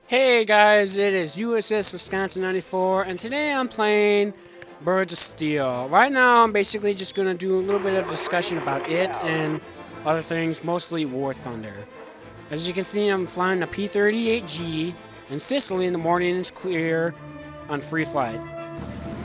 Hey guys, it is USS Wisconsin 94, and today I'm playing Birds of Steel. Right now, I'm basically just going to do a little bit of discussion about it and other things, mostly Warthunder. As you can see, I'm flying a P-38G in Sicily in the morning. It's clear on free flight.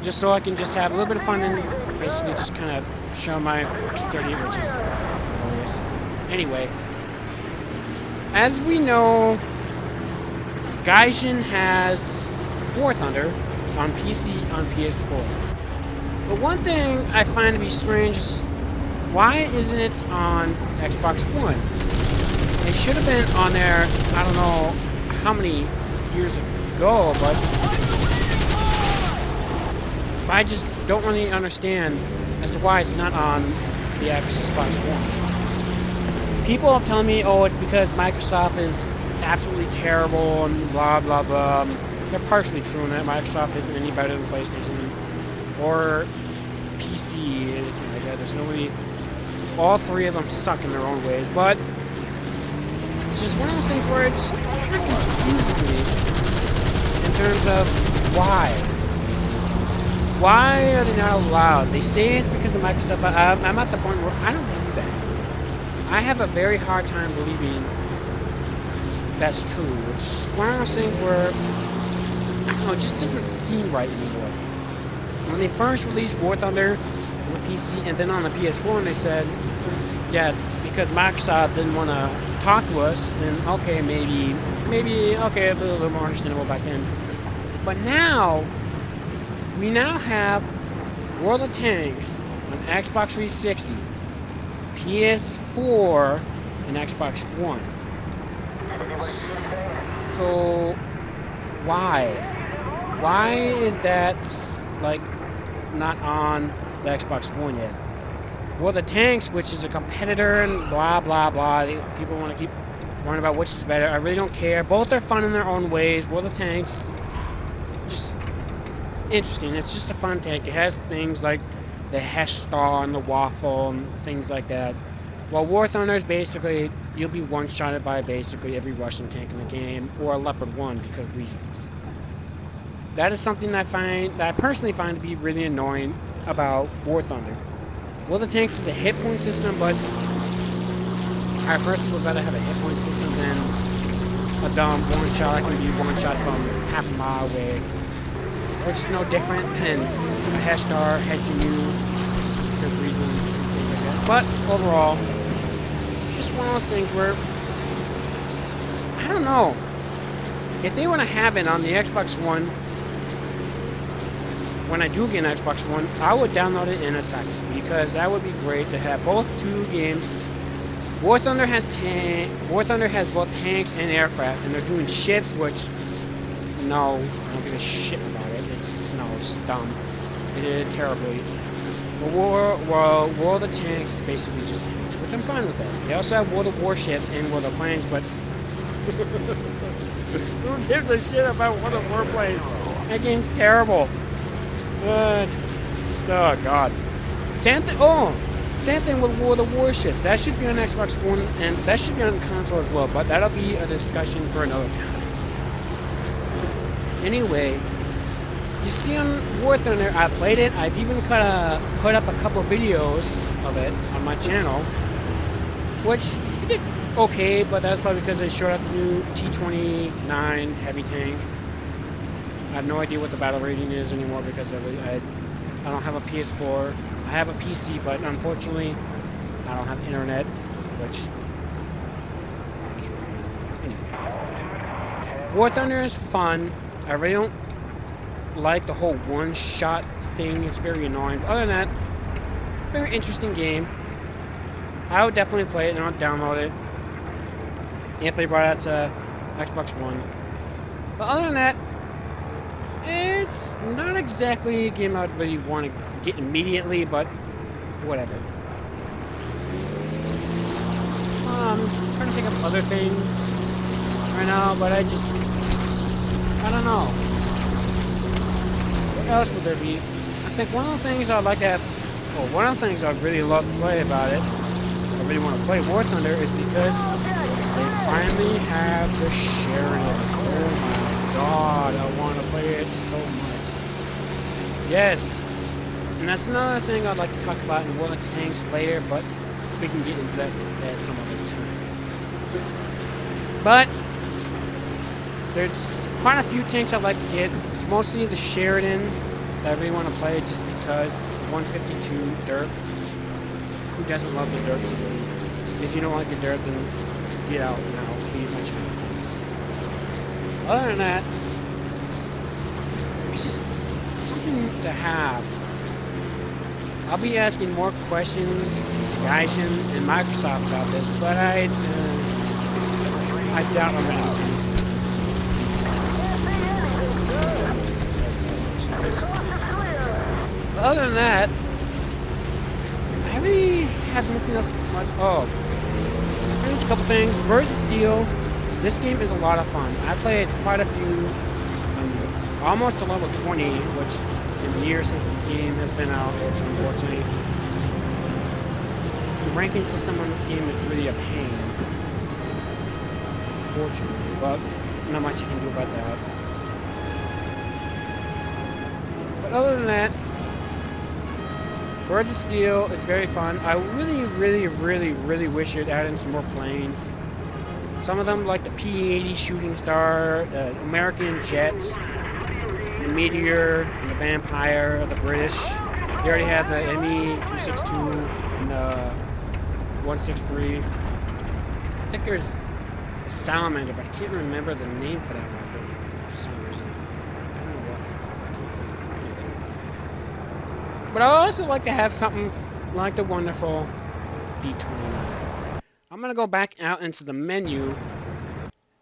Just so I can just have a little bit of fun and basically just kind of show my P-38, which is glorious. Anyway, as we know, Gaijin has Warthunder on PC on PS4. But one thing I find to be strange is why isn't it on Xbox One? It should have been on there, I don't know how many years ago, but I just don't really understand as to why it's not on the Xbox One. People have telling me, oh, it's because Microsoft is absolutely terrible and blah blah blah. They're partially true in that Microsoft isn't any better than PlayStation or PC, anything like that. There's nobody. All three of them suck in their own ways, but it's just one of those things where it just kind of confuses me in terms of why. Why are they not allowed? They say it's because of Microsoft, but I'm at the point where I don't believe that. I have a very hard time believing that's true. It's just one of those things where, I don't know, it just doesn't seem right anymore. When they first released War Thunder on the PC and then on the PS4, and they said, yeah, it's because Microsoft didn't want to talk to us, then okay, maybe, okay, a little more understandable back then. But now, we now have World of Tanks on Xbox 360, PS4, and Xbox One. So, why? Why is that, like, not on the Xbox One yet? Well, the Tanks, which is a competitor and blah, blah, blah, people want to keep worrying about which is better. I really don't care. Both are fun in their own ways. Well, the Tanks, just interesting. It's just a fun tank. It has things like the Hesh Star and the Waffle and things like that. Well, War Thunder is basically, you'll be one-shotted by basically every Russian tank in the game, or a Leopard 1 because reasons. That is something that I personally find to be really annoying about War Thunder. Well, the tanks is a hit point system, but I personally would rather have a hit point system than a dumb one-shot. I can be one-shot from half a mile away, which is no different than a Hesh Star, HGU, because reasons, things like that. But overall, it's just one of those things where, I don't know, if they want to have it on the Xbox One, when I do get an Xbox One, I would download it in a second, because that would be great to have both two games. War Thunder has both tanks and aircraft, and they're doing ships, which, no, I don't give a shit about it. It's just dumb. They did it terribly. World of Tanks is basically just tanks, which I'm fine with that. They also have World of Warships and World of Planes, but who gives a shit about World of Warplanes? That game's terrible. Oh god. Same thing with World of Warships. That should be on Xbox One, and that should be on console as well, but that'll be a discussion for another time. Anyway, you see on War Thunder, I played it. I've even put up a couple videos of it on my channel, which did okay, but that's probably because they showed out the new T-29 heavy tank. I have no idea what the battle rating is anymore because I don't have a PS4. I have a PC, but unfortunately, I don't have internet, which is anyway. War Thunder is fun. I really don't like the whole one-shot thing. It's very annoying. But other than that, very interesting game. I would definitely play it and I'll download it if they brought it to Xbox One. But other than that, it's not exactly a game I'd really want to get immediately, but whatever. I'm trying to think of other things right now, but I don't know. What else would there be? I think one of the things I'd like to have, well, one of the things I'd really love to play about it, I really want to play War Thunder, is because They finally have the Sheridan. Oh my god, I want to play it so much. Yes! And that's another thing I'd like to talk about in World of Tanks later, but we can get into that at some other time. But there's quite a few tanks I'd like to get. It's mostly the Sheridan that I really want to play just because 152 dirt. Who doesn't love the dirt so much? If you don't like the dirt, then get out now. Be a bunch of please. Other than that, it's just something to have. I'll be asking more questions, Gaijin and Microsoft about this, but I doubt I'm gonna do anything. But other than that, I really have nothing else much. Oh, there's a couple things. Birds of Steel. This game is a lot of fun. I played quite a few. Almost to level 20, which has been years since this game has been out, which unfortunately. The ranking system on this game is really a pain. Unfortunately, but not much you can do about that. But other than that, Birds of Steel is very fun. I really wish it added in some more planes. Some of them, like the P-80 Shooting Star, the American jets, the Meteor, and the Vampire, the British. They already have the ME-262 and the 163. I think there's a Salamander, but I can't remember the name for that one for some reason. I don't know why. I can't think. But I would also like to have something like the wonderful B-29. I'm going to go back out into the menu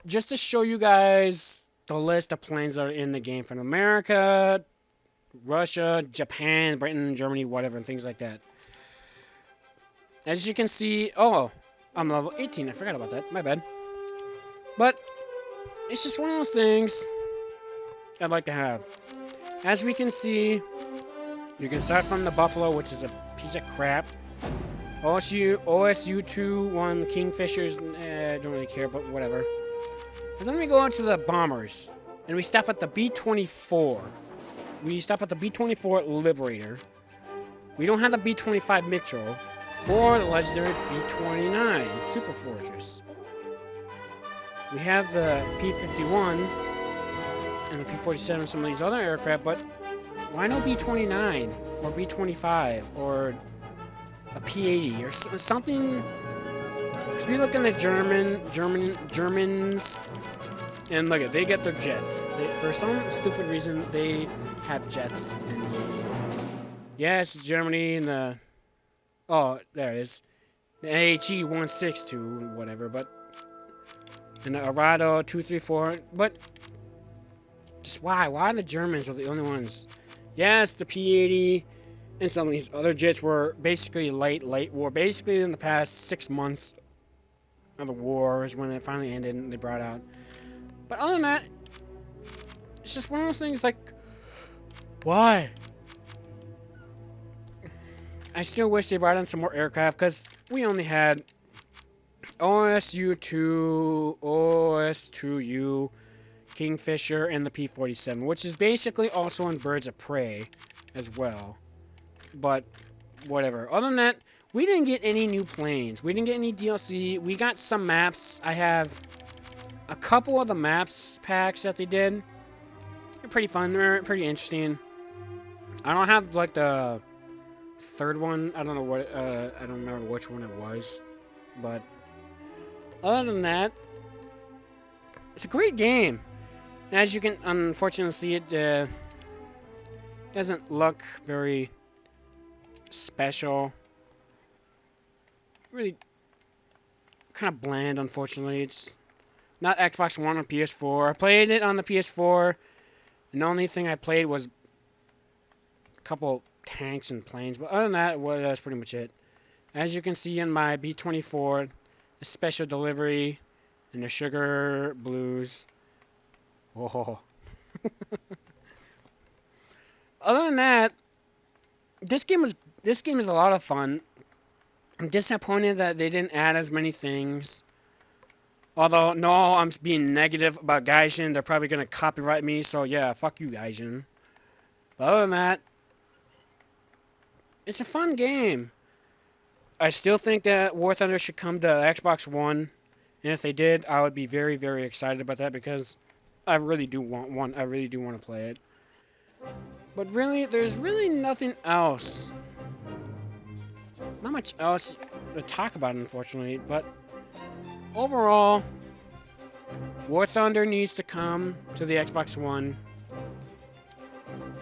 just to show you guys the list of planes that are in the game from America, Russia, Japan, Britain, Germany, whatever, and things like that. As you can see, oh, I'm level 18. I forgot about that. My bad. But it's just one of those things I'd like to have. As we can see, you can start from the Buffalo, which is a piece of crap. OSU-2-1 Kingfishers, I don't really care, but whatever. And then we go into the bombers, and we stop at the B-24. We stop at the B-24 Liberator. We don't have the B-25 Mitchell, or the legendary B-29 Super Fortress. We have the P-51 and the P-47 and some of these other aircraft, but why no B-29 or B-25 or a P-80 or something? Because we look in the Germans, and look at, they get their jets. For some stupid reason, they have jets in the game. Yes, Germany and the, oh, there it is, the AHE-162, whatever, but, and the Arado 234, but just why the Germans are the only ones? Yes, the P-80 and some of these other jets were basically late war. Basically, in the past 6 months of the war is when it finally ended and they brought out. But other than that, it's just one of those things like, why? I still wish they brought in some more aircraft because we only had OSU-2, OS-2U, Kingfisher, and the P-47, which is basically also in Birds of Prey as well. But whatever. Other than that, we didn't get any new planes. We didn't get any DLC. We got some maps. I have a couple of the maps packs that they did. They're pretty fun. They're pretty interesting. I don't have like the third one. I don't know what. I don't remember which one it was. But other than that, it's a great game. And as you can unfortunately see, it doesn't look very special. Really kind of bland, unfortunately. It's not Xbox One or PS4. I played it on the PS4, and the only thing I played was a couple tanks and planes. But other than that, well, that's pretty much it. As you can see in my B-24, a special delivery in the Sugar Blues. Oh. Other than that, this game is a lot of fun. I'm disappointed that they didn't add as many things. Although, no, I'm being negative about Gaijin. They're probably going to copyright me, so yeah, fuck you, Gaijin. But other than that, it's a fun game. I still think that Warthunder should come to Xbox One. And if they did, I would be very, very excited about that because I really do want one. I really do want to play it. But really, there's really nothing else. Not much else to talk about, unfortunately. But overall, War Thunder needs to come to the Xbox One.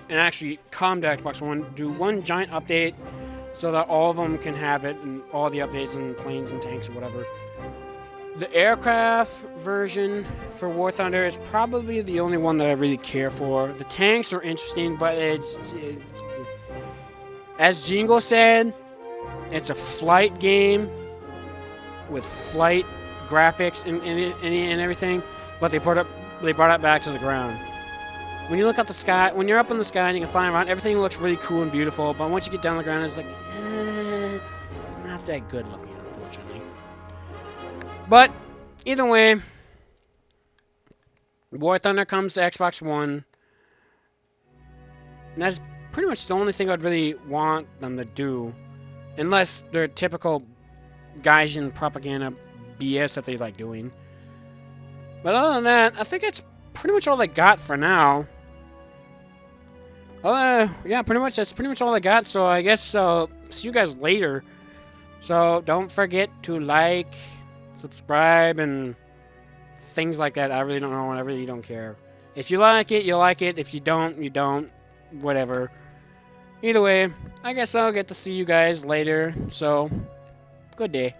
And actually come to Xbox One. Do one giant update so that all of them can have it. And all the updates and planes and tanks or whatever. The aircraft version for War Thunder is probably the only one that I really care for. The tanks are interesting, but it's as Jingo said, it's a flight game with flight graphics and everything, but they brought it back to the ground. When you look at the sky, when you're up in the sky and you can fly around, everything looks really cool and beautiful, but once you get down the ground, it's like, it's not that good looking, unfortunately. But, either way, War Thunder comes to Xbox One. And that's pretty much the only thing I'd really want them to do. Unless they're typical Gaijin propaganda BS that they like doing. But other than that, I think that's pretty much all I got for now. Yeah, that's pretty much all I got. So I guess see you guys later. So don't forget to like, subscribe, and things like that. I really don't know, and I really don't care. If you like it, you like it. If you don't, you don't. Whatever. Either way, I guess I'll get to see you guys later. So, good day.